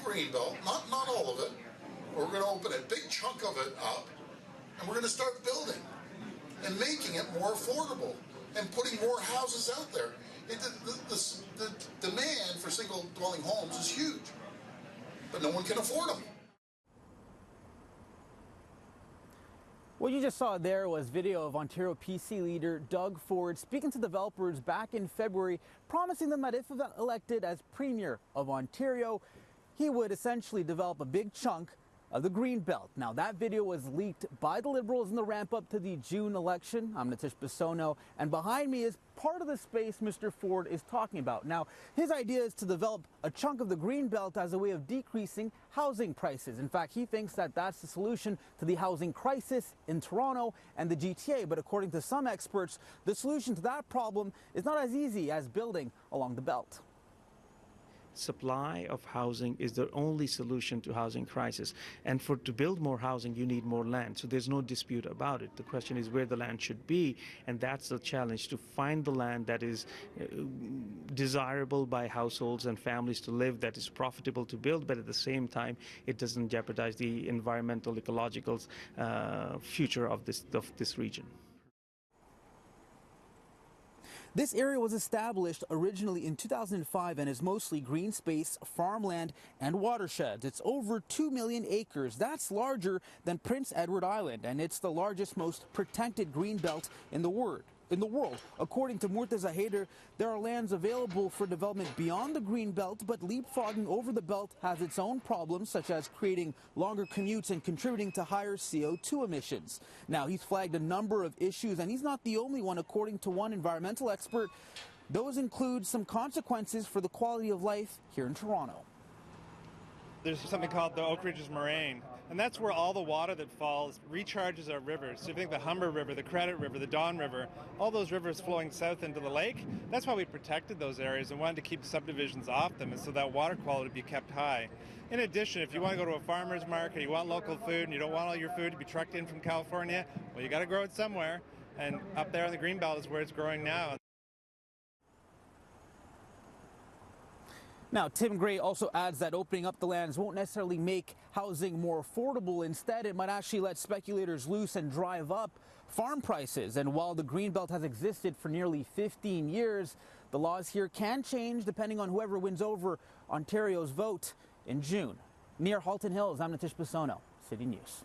Greenbelt, not all of it. We're going to open a big chunk of it up, and we're going to start building and making it more affordable and putting more houses out there. The demand for single-dwelling homes is huge, but no one can afford them. What you just saw there was video of Ontario PC leader Doug Ford speaking to developers back in February, promising them that if elected as Premier of Ontario, he would essentially develop a big chunk of the Greenbelt. Now, that video was leaked by the Liberals in the ramp-up to the June election. I'm Nitish Bissonauth, and behind me is part of the space Mr. Ford is talking about. Now, his idea is to develop a chunk of the Greenbelt as a way of decreasing housing prices. In fact, he thinks that that's the solution to the housing crisis in Toronto and the GTA. But according to some experts, the solution to that problem is not as easy as building along the belt. Supply of housing is the only solution to housing crisis, and to build more housing you need more land, so there's no dispute about it. The question is where the land should be, and that's the challenge, to find the land that is desirable by households and families to live, that is profitable to build, but at the same time it doesn't jeopardize the environmental, ecological future of this region. This area was established originally in 2005 and is mostly green space, farmland, and watersheds. It's over 2 million acres. That's larger than Prince Edward Island, and it's the largest, most protected green belt in the world. According to Murtaza Haider, there are lands available for development beyond the green belt, but leapfrogging over the belt has its own problems, such as creating longer commutes and contributing to higher CO2 emissions. Now, he's flagged a number of issues, and he's not the only one. According to one environmental expert, those include some consequences for the quality of life here in Toronto. There's something called the Oak Ridges Moraine, and that's where all the water that falls recharges our rivers. So if you think the Humber River, the Credit River, the Don River, all those rivers flowing south into the lake, that's why we protected those areas and wanted to keep subdivisions off them, and so that water quality be kept high. In addition, if you want to go to a farmer's market, you want local food, and you don't want all your food to be trucked in from California, well, you got to grow it somewhere, and up there in the Greenbelt is where it's growing now. Now, Tim Gray also adds that opening up the lands won't necessarily make housing more affordable. Instead, it might actually let speculators loose and drive up farm prices. And while the Greenbelt has existed for nearly 15 years, the laws here can change depending on whoever wins over Ontario's vote in June. Near Halton Hills, I'm Nitish Bissonauth, City News.